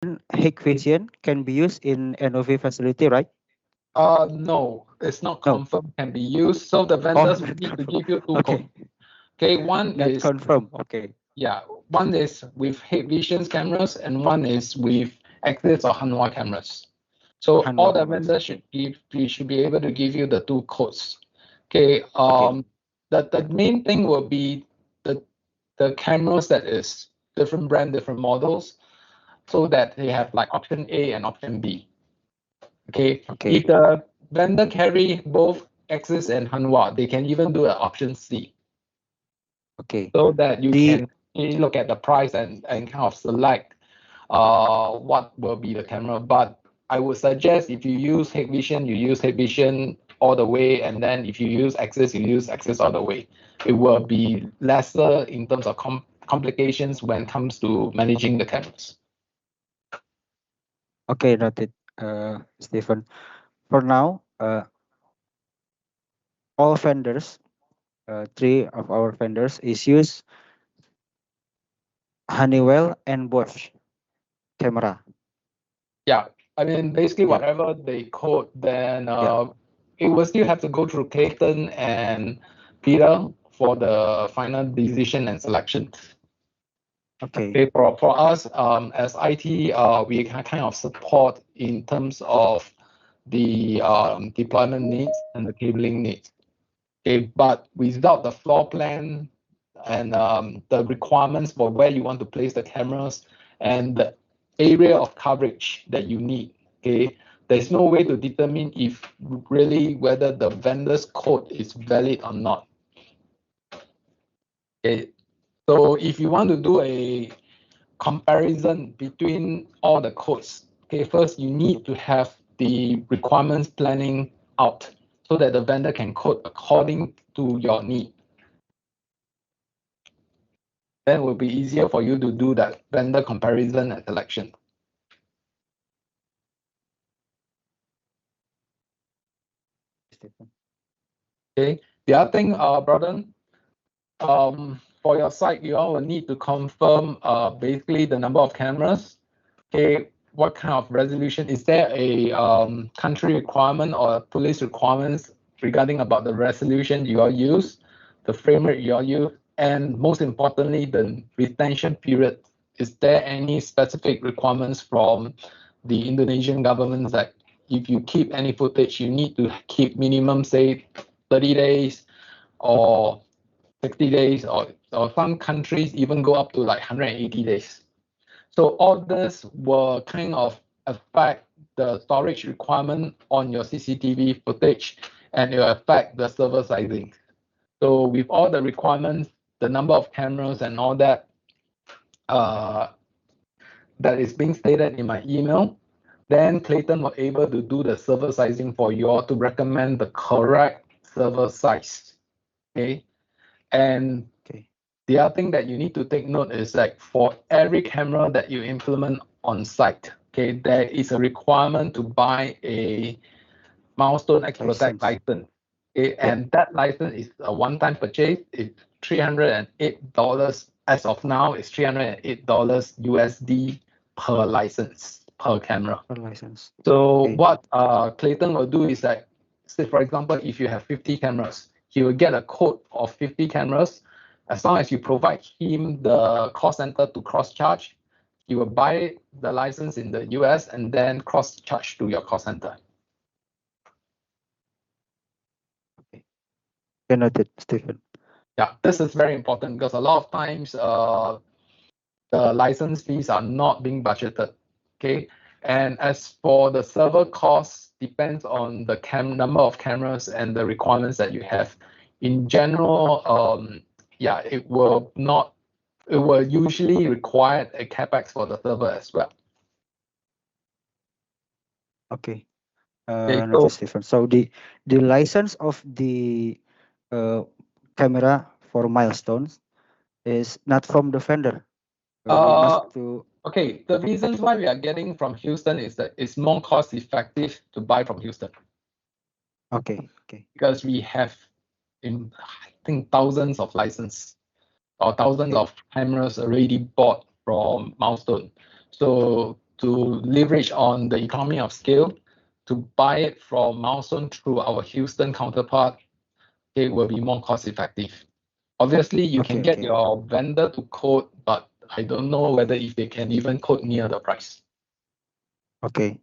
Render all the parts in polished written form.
Hikvision can be used in NOV facility, right? No, it's not No. confirmed can be used. So the Oh, vendors will not need to confirm. give you two codes. Okay, Okay, one not is confirm. Okay. yeah, one is with Hikvision's cameras and one is with Axis or Hanwha cameras. So all Hanwha the cameras. vendors Okay. should be able to give you the two codes. Okay, Okay. the main thing will be the cameras that is different brand, different models, so that they have like option A and option B. Okay, Okay. if the vendor carry both Axis and Hanwha, they can even do an option C, Okay. so that you The can look at the price and kind of select what will be the camera. But I would suggest if you use Hikvision, you use Hikvision all the way, and then if you use Axis, you use Axis all the way. It will be lesser in terms of complications when it comes to managing the cameras. okay, noted. Stephen. For now, all vendors, three of our vendors is use Honeywell and Bosch camera. Yeah, I mean, basically Yeah. whatever they code, then Yeah. it will still have to go through Clayton and Peter for the final decision and selection. Okay. Okay, for us as IT, we can kind of support in terms of the deployment needs and the cabling needs. Okay, but without the floor plan and the requirements for where you want to place the cameras and the area of coverage that you need, okay, there's no way to determine if really whether the vendor's code is valid or not. Okay, so if you want to do a comparison between all the codes. Okay, first you need to have the requirements planning out so that the vendor can code according to your need. Then it will be easier for you to do that vendor comparison and selection. Stephen. Okay. The other thing, brother, for your site, you all will need to confirm basically the number of cameras. Okay, what kind of resolution? Is there a country requirement or police requirements regarding about the resolution you all use, the frame rate you all use, and most importantly, the retention period? Is there any specific requirements from the Indonesian government that if you keep any footage, you need to keep minimum, say, 30 days or 60 days, or some countries even go up to like 180 days. So all this will kind of affect the storage requirement on your CCTV footage, and it will affect the server sizing. So with all the requirements, the number of cameras and all that, uh, that is being stated in my email, then Clayton was able to do the server sizing for you all to recommend the correct server size. Okay, and Okay. the other thing that you need to take note is like for every camera that you implement on site, okay, there is a requirement to buy a Milestone X Protect License. license. Okay, Yeah. and that license is a one-time purchase. It's $308 as of now. It's $308 USD per license per camera. For license. So Okay. what Clayton will do is that, say for example, if you have 50 cameras, he will get a code of 50 cameras. As long as you provide him the call center to cross charge, he will buy the license in the US and then cross charge to your call center. Okay. Okay, noted, Stephen. Yeah, this is very important because a lot of times the license fees are not being budgeted. Okay, and as for the server costs, depends on the number of cameras and the requirements that you have. In general, yeah, it will not. It will usually require a capex for the server as well. Okay. Okay, Noted, so Stephen. So the license of the uh, camera for milestones is not from the vendor. We must uh, to. okay, the reasons why we are getting from Houston is that it's more cost effective to buy from Houston Okay. Okay. because we have in I think thousands of license or thousands Okay. of cameras already bought from Milestone. So leverage on the economy of scale to buy it from Milestone through our Houston counterpart, it will be more cost effective. Obviously, you can get your vendor to quote, but I don't know whether if they can even quote near the price. Okay,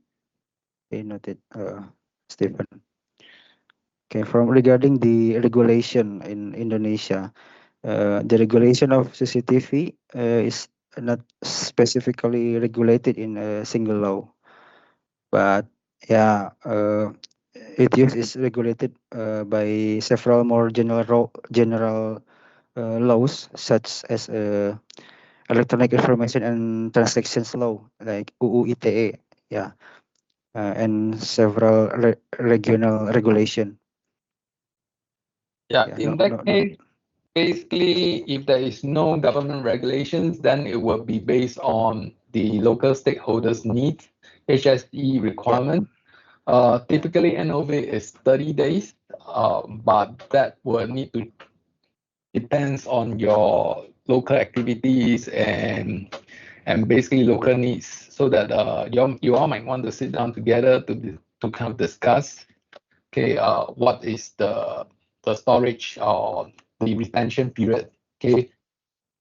noted, Stephen. Okay, from regarding the regulation in Indonesia, the regulation of CCTV is not specifically regulated in a single law, but yeah, its use is regulated by several more general laws, such as Electronic Information and Transactions Law, like UU ITE, yeah, and several regional regulation. Yeah, Yeah, in that case, basically, if there is no government regulations, then it will be based on the local stakeholders' needs, HSE requirement. Typically, NOV is 30 days, but that will need to depends on your local activities and basically local needs, so that you all might want to sit down together to kind of discuss, okay, what is the storage or the retention period. Okay,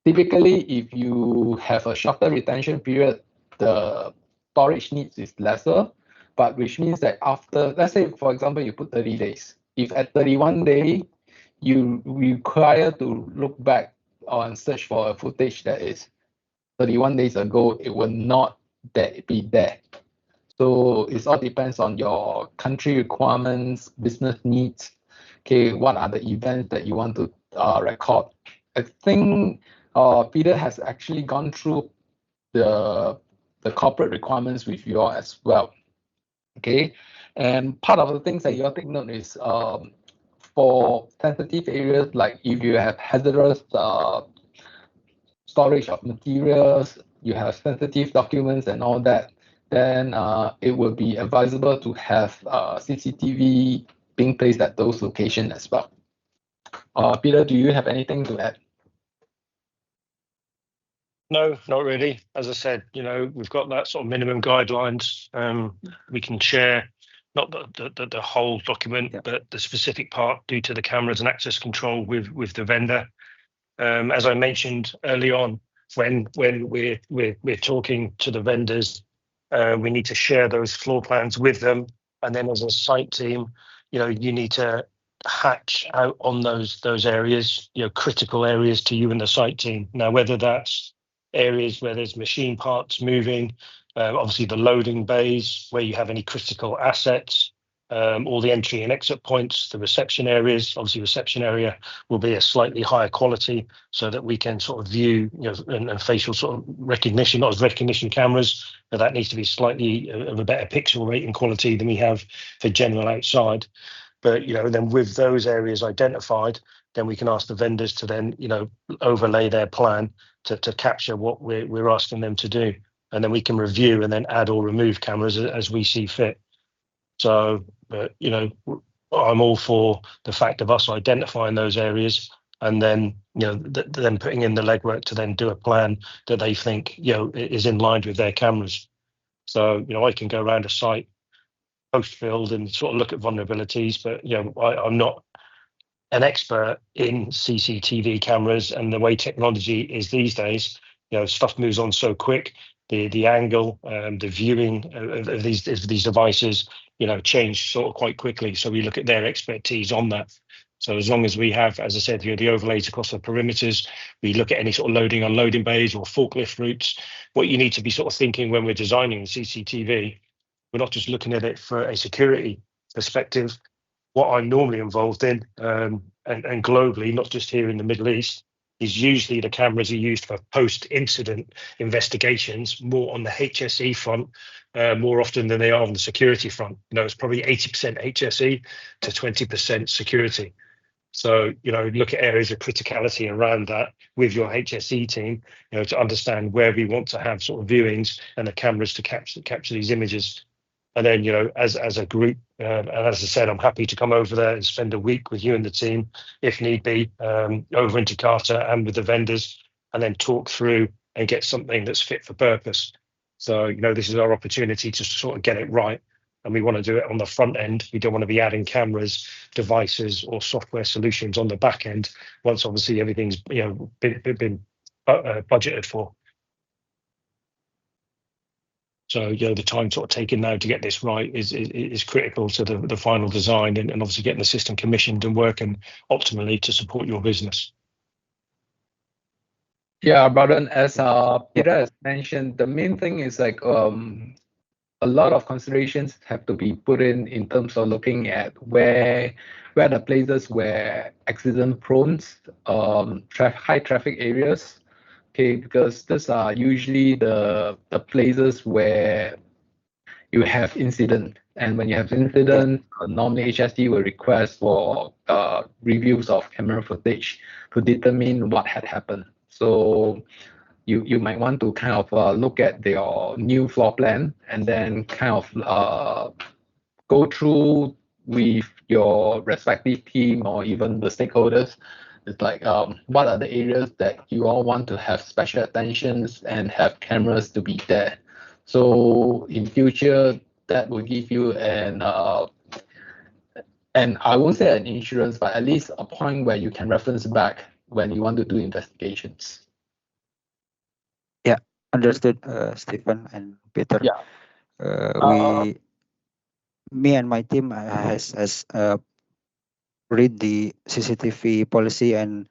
typically, if you have a shorter retention period, the storage needs is lesser, but which means that after, let's say, for example, you put 30 days, if at 31 day, you require to look back and search for a footage that is 31 days ago, it will not be there. So it all depends on your country requirements, business needs. Okay, what are the events that you want to record? I think Peter has actually gone through the corporate requirements with you all as well. Okay, and part of the things that you all take note is for sensitive areas, like if you have hazardous storage of materials, you have sensitive documents and all that, then it will be advisable to have CCTV being placed at those locations as well. Peter, do you have anything to add? No, not really. As I said, we've got that sort of minimum guidelines. We can share not the whole document, but the specific part due to the cameras and access control with the vendor. As I mentioned early on, when we're talking to the vendors, we need to share those floor plans with them, and then as a site team, you need to hatch out on those areas, critical areas to you and the site team. Now, whether that's areas where there's machine parts moving, obviously the loading bays where you have any critical assets, all the entry and exit points, the reception areas. Obviously, reception area will be a slightly higher quality so that we can sort of view, and facial sort of recognition, not as recognition cameras, but that needs to be slightly of a better pixel rate and quality than we have for general outside. But, then with those areas identified, then we can ask the vendors to then, overlay their plan to capture what we're asking them to do. And then we can review and then add or remove cameras as we see fit. So, I'm all for the fact of us identifying those areas and then, then putting in the legwork to then do a plan that they think, is in line with their cameras. So, I can go around a site post-build and sort of look at vulnerabilities, but, I'm not an expert in CCTV cameras and the way technology is these days. Stuff moves on so quick. The angle, the viewing of these devices, change sort of quite quickly. So we look at their expertise on that. So as long as we have, as I said, the overlays across the perimeters, we look at any sort of loading, unloading bays or forklift routes. What you need to be sort of thinking when we're designing CCTV, we're not just looking at it for a security perspective. What I'm normally involved in, and globally, not just here in the Middle East, is usually the cameras are used for post-incident investigations, more on the HSE front, more often than they are on the security front. It's probably 80% HSE to 20% security. So, look at areas of criticality around that with your HSE team, to understand where we want to have sort of viewings and the cameras to capture these images. And then, as a group, and as I said, I'm happy to come over there and spend a week with you and the team, if need be, over in Jakarta and with the vendors, and then talk through and get something that's fit for purpose. So, this is our opportunity to sort of get it right. And we want to do it on the front end. We don't want to be adding cameras, devices, or software solutions on the back end once obviously everything's been budgeted for. So the time sort of taken now to get this right is critical to the final design and obviously getting the system commissioned and working optimally to support your business. Yeah, Baran, as Peter has mentioned, the main thing is like a lot of considerations have to be put in terms of looking at where the places where accident prone, high traffic areas. Okay, because these are usually the places where you have incident, and when you have incident, normally HSD will request for reviews of camera footage to determine what had happened. So you might want to kind of look at your new floor plan and then kind of go through with your respective team or even the stakeholders. It's like what are the areas that you all want to have special attentions and have cameras to be there. So in future, that will give you and I won't say an insurance, but at least a point where you can reference back when you want to do investigations. Understood, Stephen and Peter. Yeah. Me and my team has read the CCTV policy and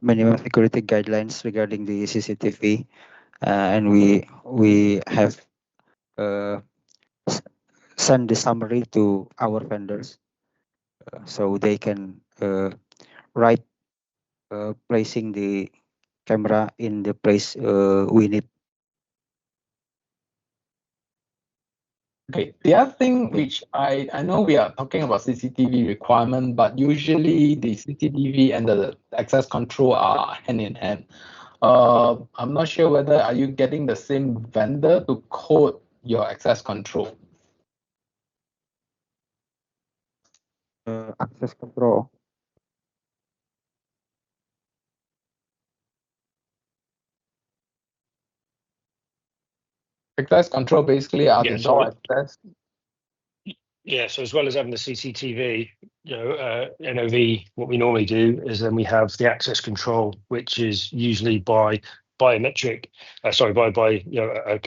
minimum security guidelines regarding the CCTV, and we have send the summary to our vendors, so they can write placing the camera in the place we need. Okay, the other thing which I know we are talking about CCTV requirement, but usually the CCTV and the access control are hand in hand. I'm not sure whether are you getting the same vendor to code your access control. Access control. Access control basically are the door access. Yeah, so as well as having the CCTV, NOV, what we normally do is then we have the access control, which is usually by biometric, by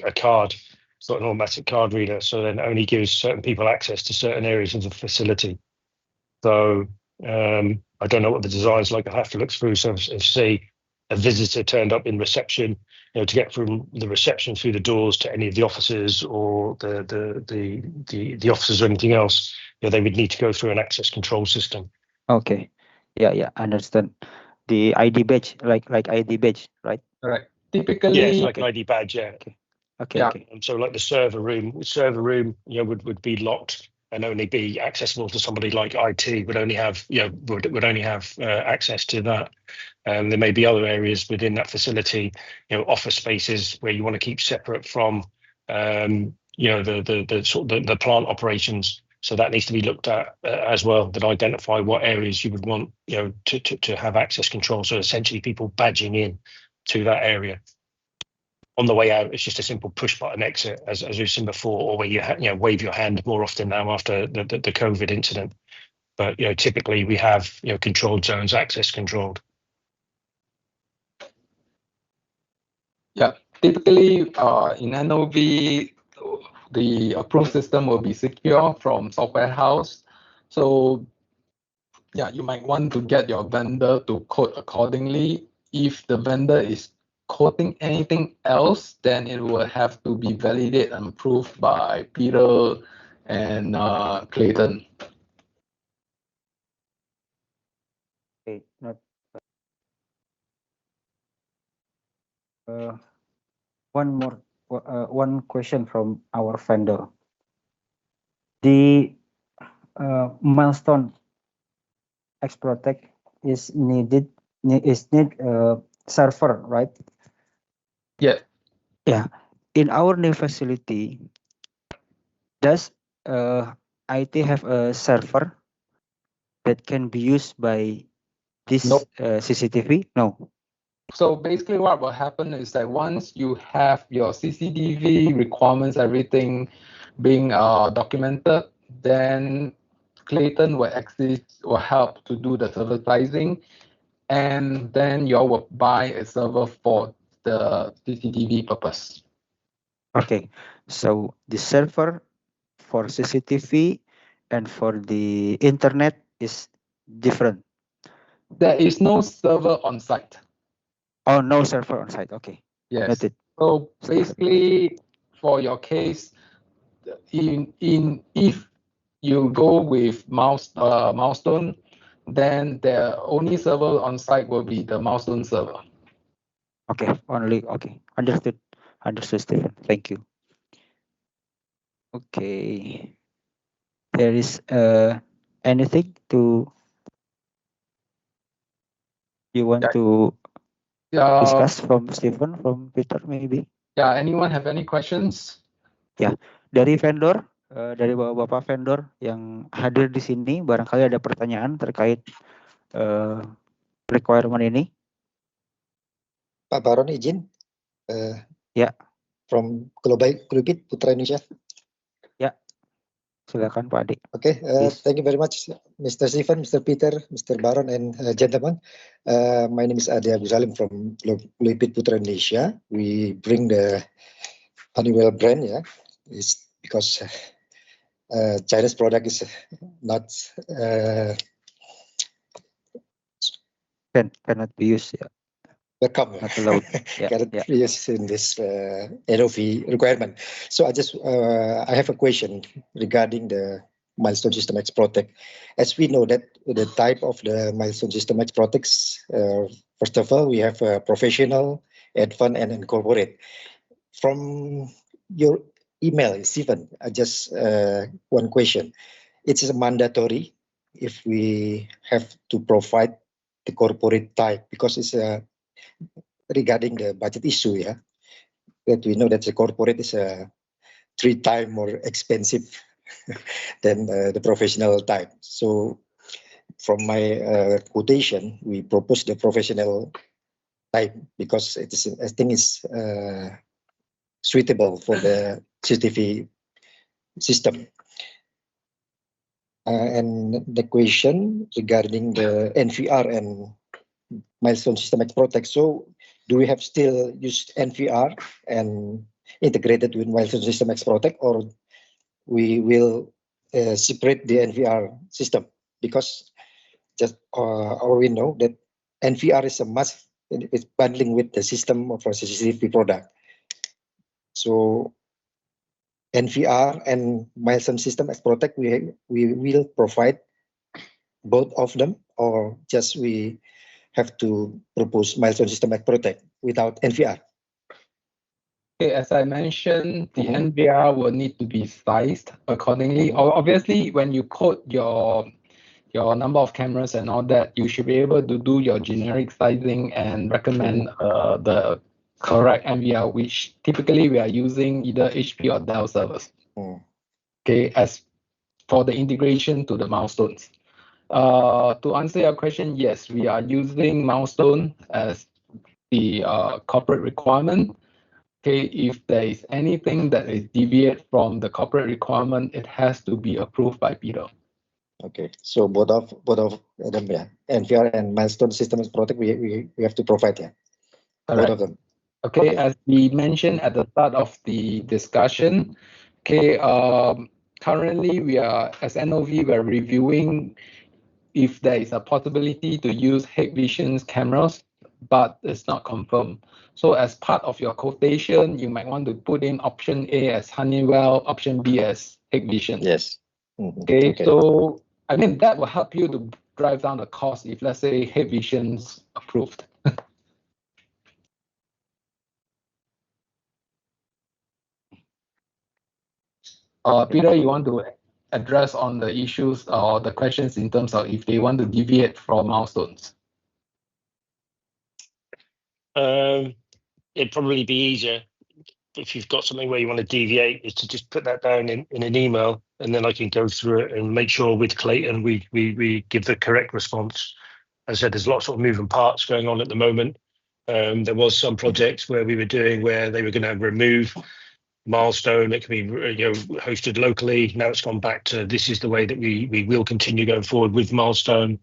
a card. It's not an automatic card reader, so then only gives certain people access to certain areas of the facility. So I don't know what the design's like. I have to look through. So if say a visitor turned up in reception, to get from the reception through the doors to any of the offices or the offices or anything else, they would need to go through an access control system. Okay. Yeah, understand. The ID badge, like ID badge, right? Correct. Typically, yeah, it's like an ID badge. Yeah. Okay. Yeah. Okay. And so, like the server room, would be locked and only be accessible to somebody like IT. Would only have would only have access to that. There may be other areas within that facility, office spaces where you want to keep separate from, the plant operations. So that needs to be looked at as well. That identify what areas you would want, to have access control. So essentially, people badging in to that area. On the way out, it's just a simple push button exit, as we've seen before, or where you wave your hand more often now after the COVID incident. But typically we have controlled zones, access controlled. Yeah, typically in NOV, the approve system will be secure from software house. So yeah, you might want to get your vendor to code accordingly. If the vendor is coding anything else, then it will have to be validated and approved by Peter and Clayton. Okay. Not. One question from our vendor. The milestone X-Protect is need server, right? Yeah. Yeah. In our new facility, does IT have a server that can be used by this Nope. CCTV? No. So basically what will happen is that once you have your CCTV requirements, everything being documented, then Clayton will help to do the server sizing, and then you will buy a server for the CCTV purpose. Okay, so the server for CCTV and for the internet is different. There is no server on site. Oh, no server on site. Okay, Yes. noted. So basically, for your case, if you go with Milestone, then the only server on site will be the Milestone server. Okay, only okay. Understood. Understood, Stephen. Thank you. Okay. There is anything to you want to discuss from Stephen, from Peter maybe? Yeah, anyone have any questions? Dari vendor, dari bapak-bapak vendor yang hadir di sini, barangkali ada pertanyaan terkait requirement ini. Pak Baron izin. Ya. From Globit Putra Indonesia. Ya. Silakan Pak Adi. Okay, thank you very much, Mr. Stephen, Mr. Peter, Mr. Baron, and gentlemen. My name is Adi Abu Salim from Globit Putra Indonesia. We bring the Honeywell brand, yeah. It's because China's product is not cannot be used. Yeah. Welcome. Not allowed. Yeah, cannot be used in this NOV requirement. So I have a question regarding the Milestone System X Protect. As we know that the type of the Milestone System X Protects, first of all, we have a professional, advanced, and incorporate. From your email, Stephen, just one question. It's mandatory if we have to provide the corporate type, because it's regarding the budget issue, yeah, that we know that the corporate is 3 times more expensive than the professional type. So from my quotation, we propose the professional type because it is, I think, is suitable for the CCTV system. And the question regarding the NVR and Milestone System X Protect. So do we have still used NVR and integrated with Milestone System X Protect, or we will separate the NVR system? Because just or we know that NVR is a must. It's bundling with the system of a CCTV product. So NVR and Milestone System X Protect, we will provide both of them, or just we have to propose Milestone System X Protect without NVR? Okay, as I mentioned, the NVR will need to be sized accordingly. Obviously, when you quote your number of cameras and all that, you should be able to do your generic sizing and recommend the correct NVR, which typically we are using either HP or Dell servers. Okay, as for the integration to the milestones. To answer your question, yes, we are using milestone as the corporate requirement. Okay, if there is anything that is deviate from the corporate requirement, it has to be approved by Peter. Okay, so both of them, yeah, NVR and Milestone System Protect, we have to provide, yeah, both of them. Okay, as we mentioned at the start of the discussion, okay, currently we are, as NOV, we are reviewing if there is a possibility to use Hikvision's cameras, but it's not confirmed. So as part of your quotation, you might want to put in option A as Honeywell, option B as Hikvision. Yes. Okay, so I mean, that will help you to drive down the cost if, let's say, Hikvision's approved. Peter, you want to address on the issues or the questions in terms of if they want to deviate from milestones? It'd probably be easier if you've got something where you want to deviate, is to just put that down in an email, and then I can go through it and make sure with Clayton we give the correct response. As I said, there's lots of moving parts going on at the moment. There was some projects where we were doing where they were going to remove Milestone. It can be hosted locally. Now it's gone back to this is the way that we will continue going forward with Milestone.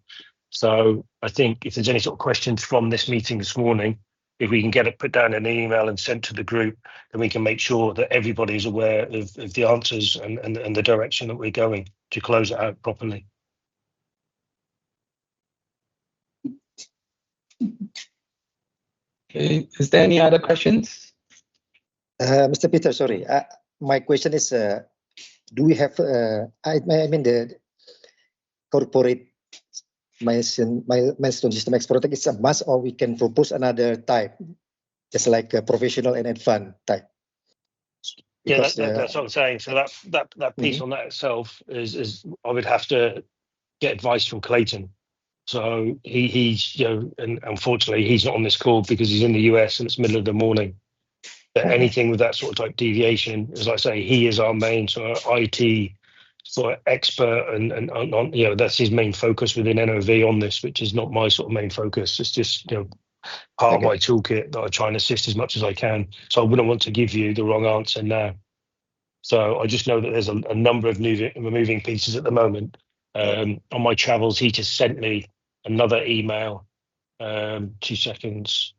So I think if there's any sort of questions from this meeting this morning, if we can get it put down in an email and sent to the group, then we can make sure that everybody's aware of the answers and the direction that we're going to close it out properly. Okay, is there any other questions? Mr. Peter, sorry. My question is, do we have, I mean, the corporate milestone system X-Protect is a must, or we can propose another type, just like a professional and advanced type? Because, that's what I'm saying. So that piece on that itself is I would have to get advice from Clayton. So he's and unfortunately he's not on this call because he's in the US and it's middle of the morning. But anything with that sort of type deviation, as I say, he is our main sort of IT sort of expert and on that's his main focus within NOV on this, which is not my sort of main focus. It's just part of my toolkit that I try and assist as much as I can. So I wouldn't want to give you the wrong answer now. So I just know that there's a number of moving pieces at the moment. On my travels, he just sent me another email. 2 seconds.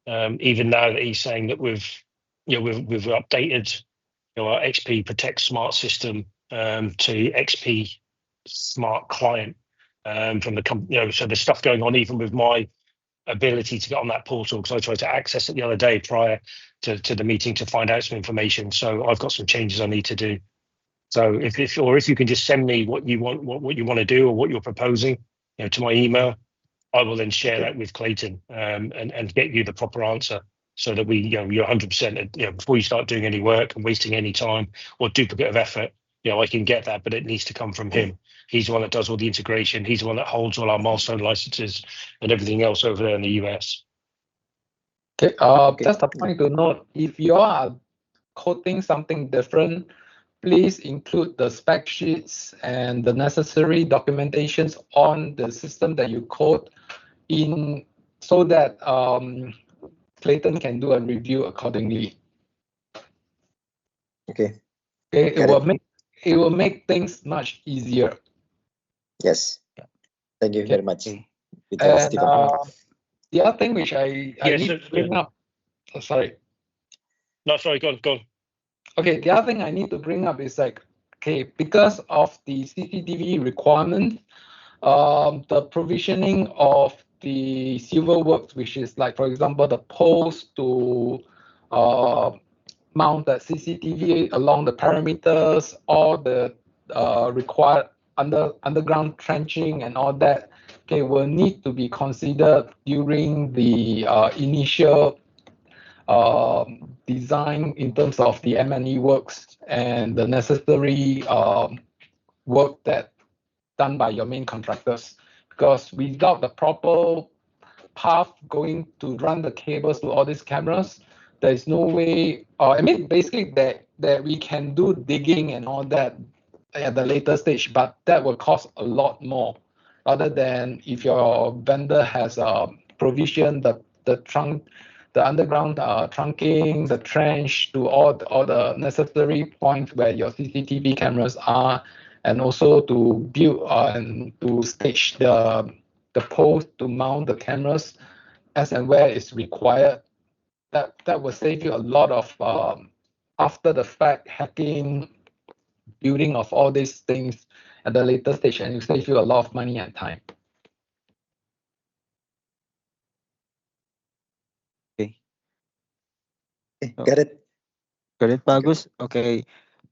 Even now that he's saying that we've updated our XP Protect Smart system to XP Smart Client from the company. So there's stuff going on even with my ability to get on that portal, because I tried to access it the other day prior to the meeting to find out some information. So I've got some changes I need to do. So if you can just send me what you want to do or what you're proposing, to my email, I will then share that with Clayton and get you the proper answer, so that you're 100%. Before you start doing any work and wasting any time or duplicate of effort, I can get that, but it needs to come from him. He's the one that does all the integration. He's the one that holds all our Milestone licenses and everything else over there in the US. Okay, just a point to note, if you are coding something different, please include the spec sheets and the necessary documentations on the system that you code in, so that Clayton can do a review accordingly. Okay. Okay, it will make things much easier. Yes. Thank you very much. And the other thing which I need to bring up. Oh, sorry. No, sorry. Go on. Okay, the other thing I need to bring up is because of the CCTV requirement, the provisioning of the civil works, which is like, for example, the post to mount the CCTV along the perimeters, all the required underground trenching and all that, will need to be considered during the initial design in terms of the M&E works and the necessary work that done by your main contractors. Because without the proper path going to run the cables to all these cameras, there is no way. Basically that we can do digging and all that at the later stage, but that will cost a lot more, rather than if your vendor has provision the underground trunking, the trench to all the necessary points where your CCTV cameras are, and also to build and to stage the post to mount the cameras as and where it's required. That will save you a lot of after the fact hacking, building of all these things at the later stage, and it will save you a lot of money and time. Got it. Pak Agus. Okay,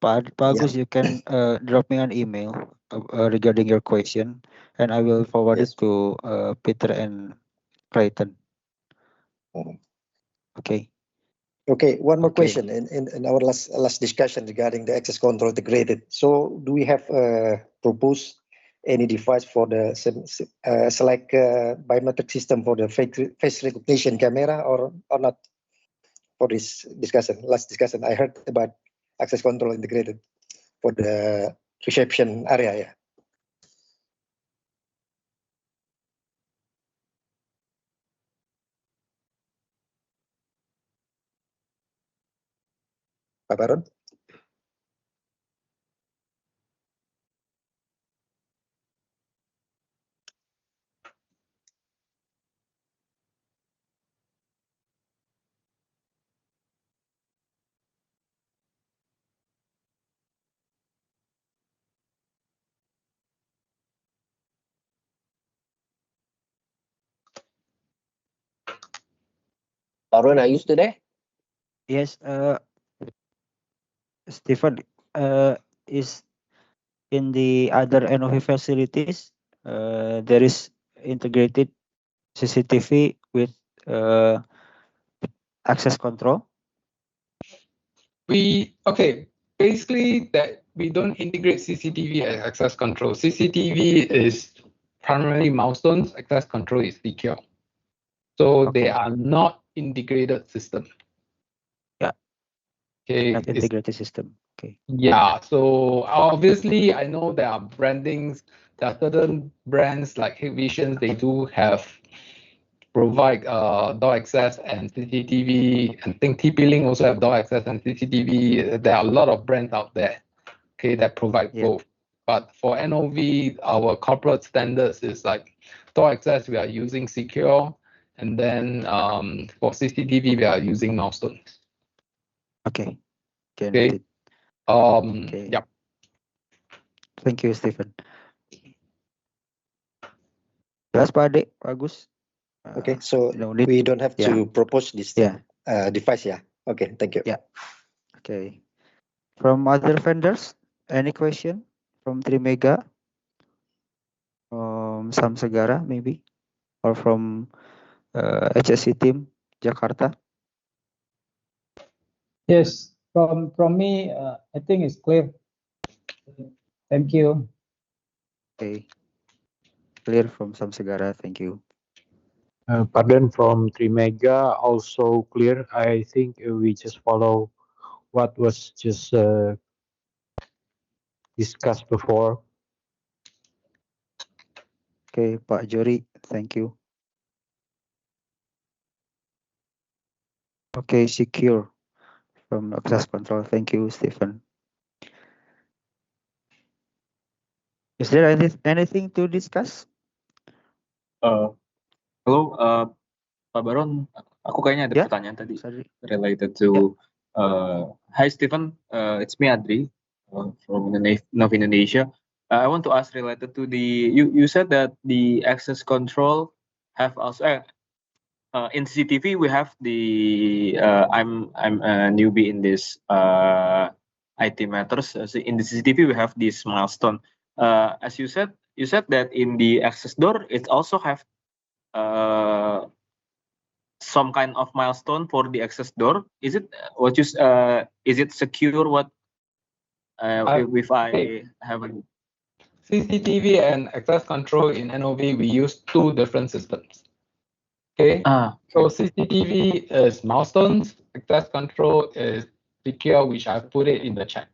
Pak Agus, you can drop me an email regarding your question, and I will forward it to Peter and Clayton. Okay. Okay, one more question in our last discussion regarding the access control integrated. So do we have proposed any device for the select biometric system for the face recognition camera or not? For this last discussion, I heard about access control integrated for the reception area. Yeah. Pak Baron. Baron, are you still there? Yes, Stephen, is in the other NOV facilities, there is integrated CCTV with access control. Basically that we don't integrate CCTV and access control. CCTV is primarily milestones, access control is secure. So they Okay. are not integrated system. Yeah. Okay. Not integrated system. Okay. Yeah. So obviously I know there are brandings, there are certain brands like Hikvision, they do have provide door access and CCTV. I think TP-Link also have door access and CCTV. There are a lot of brands out there, okay, that provide Yeah. both. But for NOV, our corporate standards is like door access, we are using secure, and then for CCTV, we are using milestones. Okay. Okay. Okay. Noted. Okay. Yep. Thank you, Stephen. Jelas Pak Ade, Agus. Okay, so No need. we don't have to Yeah. propose this Yeah. device, yeah. Okay, thank you. Yeah. Okay. From other vendors, any question from Trimega, from Samsegara maybe, or from HSC team Jakarta? Yes, from me, I think it's clear. Thank you. Okay. Clear from Samsegara. Thank you. Pardon from Trimega, also clear. I think we just follow what was just discussed before. Okay, Pak Jori, thank you. Okay, secure from access control. Thank you, Stephen. Is there anything to discuss? Halo, Pak Baron, aku kayaknya ada Ya, pertanyaan tadi Sorry. related to. Hi Stephen, it's me Adri from Nov Indonesia. I want to ask related to the you said that the access control have also in CCTV we have the I'm a newbie in this IT matters. So in the CCTV we have this milestone. As you said that in the access door it also have some kind of milestone for the access door. Is it what you is it secure? What if I haven't CCTV and access control in NOV, we use two different systems. Okay. So CCTV is milestones, access control is secure, which I put it in the chat.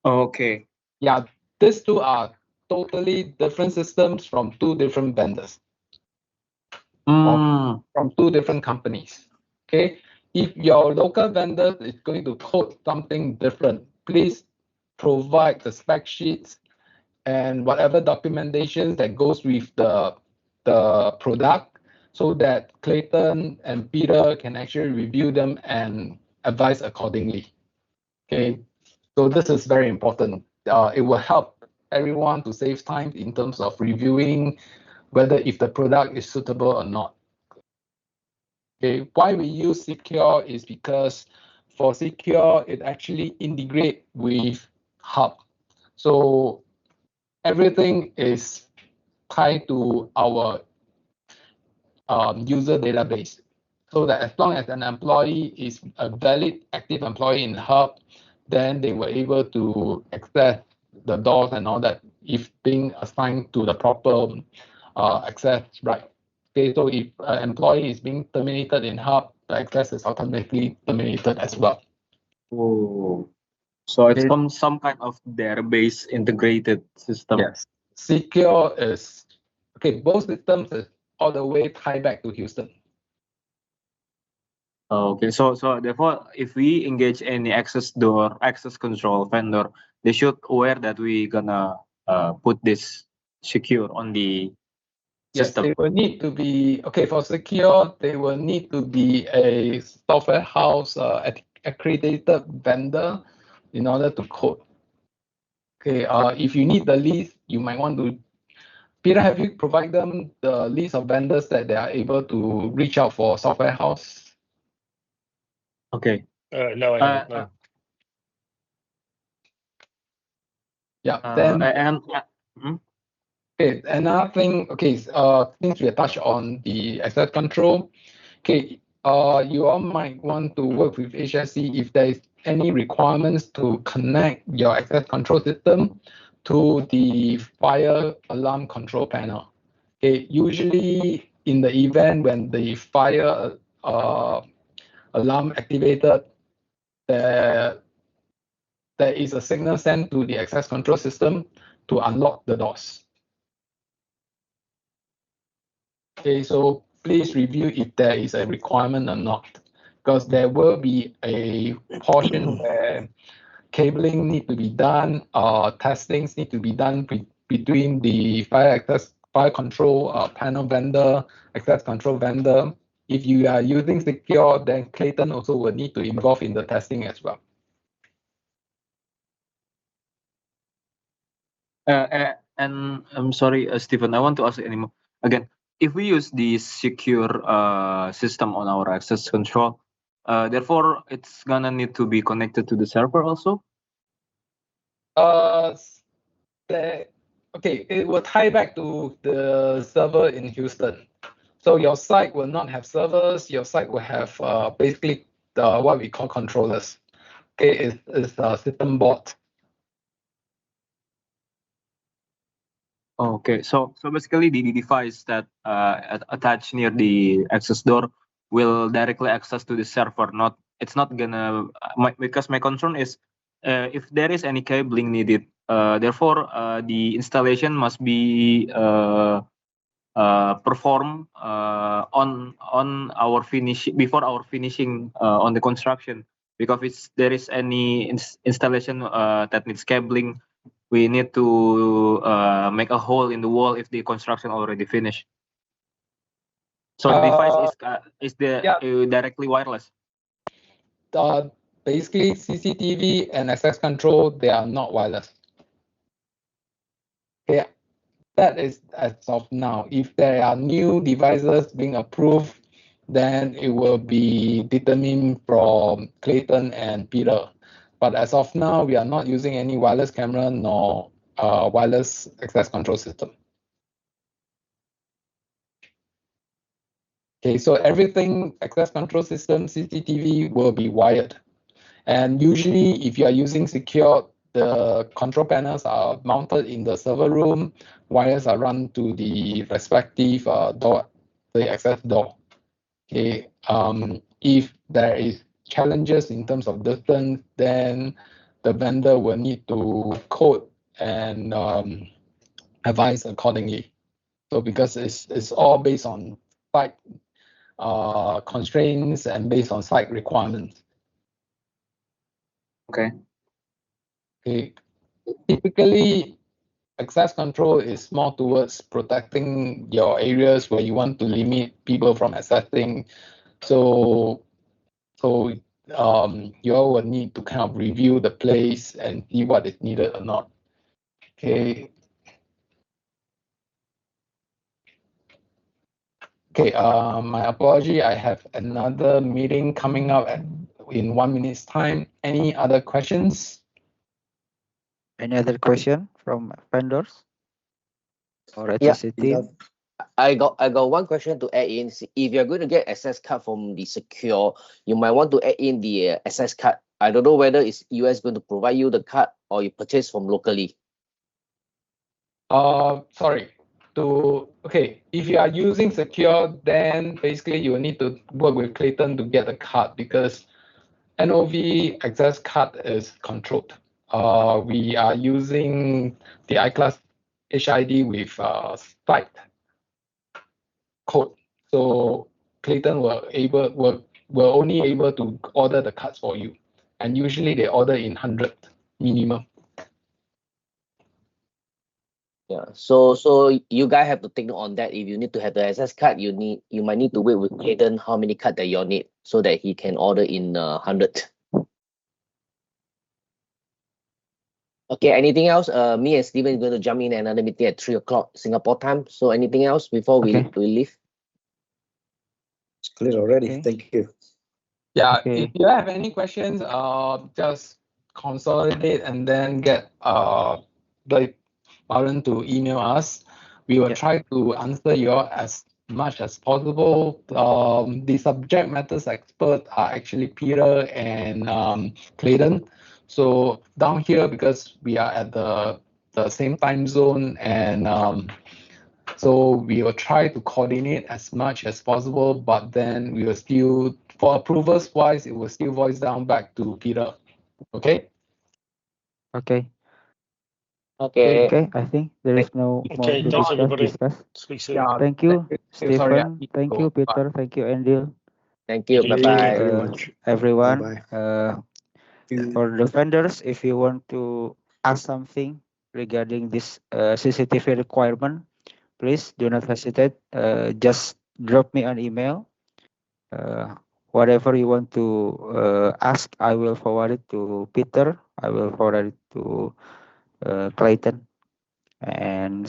Okay. Yeah, these two are totally different systems from two different vendors, from two different companies. Okay. If your local vendor is going to code something different, please provide the spec sheets and whatever documentation that goes with the product so that Clayton and Peter can actually review them and advise accordingly. Okay, so this is very important. It will help everyone to save time in terms of reviewing whether if the product is suitable or not. Okay, why we use Secure is because for Secure, it actually integrate with Hub. So everything is tied to our user database. So that as long as an employee is a valid active employee in Hub, then they were able to access the doors and all that if being assigned to the proper access right. Okay, so if an employee is being terminated in Hub, the access is automatically terminated as well. Oh, so it's some kind of database integrated system. Yes, Secure is okay. Both systems is all the way tied back to Houston. Okay, so therefore, if we engage any access control vendor, they should aware that we gonna put this secure on the Yes, system. they will need to be, okay, for secure, they will need to be a software house accredited vendor in order to code. Okay, if you need the list, you might want to, Peter, have you provided them the list of vendors that they are able to reach out for software house? Okay. No, I haven't. No. Yeah, then hmm? okay, another thing, okay, since we touched on the access control, okay, you all might want to work with HSC if there is any requirements to connect your access control system to the fire alarm control panel. Okay, usually in the event when the fire alarm activated, there is a signal sent to the access control system to unlock the doors. Okay, so please review if there is a requirement or not, because there will be a portion where cabling need to be done, testings need to be done between the fire control panel vendor, access control vendor. If you are using secure, then Clayton also will need to involve in the testing as well. And I'm sorry, Stephen, I want to ask anymore again. If we use the secure system on our access control, therefore it's gonna need to be connected to the server also. Okay, it will tie back to the server in Houston. So your site will not have servers. Your site will have basically what we call controllers. Okay, it's a system bot. Okay, so basically the device that attached near the access door will directly access to the server. It's not gonna because my concern is if there is any cabling needed. Therefore, the installation must be performed on our finish before our finishing on the construction. Because if there is any installation that needs cabling, we need to make a hole in the wall if the construction already finished. So the device is directly wireless. Basically, CCTV and access control, they are not wireless. Okay, that is as of now. If there are new devices being approved, then it will be determined from Clayton and Peter. But as of now, we are not using any wireless camera nor wireless access control system. Okay, so everything, access control system, CCTV will be wired. And usually if you are using secure, the control panels are mounted in the server room, wires are run to the respective door, the access door. Okay, if there is challenges in terms of distance, then the vendor will need to code and advise accordingly. So because it's all based on site constraints and based on site requirements. Okay. Okay. Typically, access control is more towards protecting your areas where you want to limit people from accessing. So you all will need to kind of review the place and see what is needed or not. Okay. Okay, my apology. I have another meeting coming up in 1 minute's time. Any other questions? Any other question from vendors or Yeah. HSC team? I got one question to add in. If you're going to get access card from the secure, you might want to add in the access card. I don't know whether it's US going to provide you the card or you purchase from locally. Sorry. Okay, if you are using secure, then basically you will need to work with Clayton to get the card because NOV access card is controlled. We are using the iClass HID with site code. So Clayton will will only able to order the cards for you. And usually they order in 100 minimum. Yeah. So you guys have to take note on that. If you need to have the access card, you might need to wait with Hayden how many card that you need so that he can order in 100. Okay, anything else? Me and Steven is going to jump in another meeting at 3 o'clock Singapore time. So anything else before Okay. we leave? It's clear already. Okay. Thank you. Yeah, Okay. if you have any questions, just consolidate and then get the Baron to email us. We will Yeah. try to answer you all as much as possible. The subject matters experts are actually Peter and Clayton. So down here, because we are at the same time zone, and so we will try to coordinate as much as possible, but then we will still, for approvals wise, it will still voice down back to Peter. Okay? Okay. Okay. Okay. I think there is no more Okay, to thanks everybody. discuss. Speak soon. Yeah. Thank you, Sorry, I Stephen. need to Thank go. you, Bye. Peter. Thank you, Andil. Thank you. Thank Bye you. Thank you bye. very much. Everyone. Bye-bye. For the vendors, if you want to ask something regarding this CCTV requirement, please do not hesitate. Just drop me an email. Whatever you want to ask, I will forward it to Peter. I will forward it to Clayton. And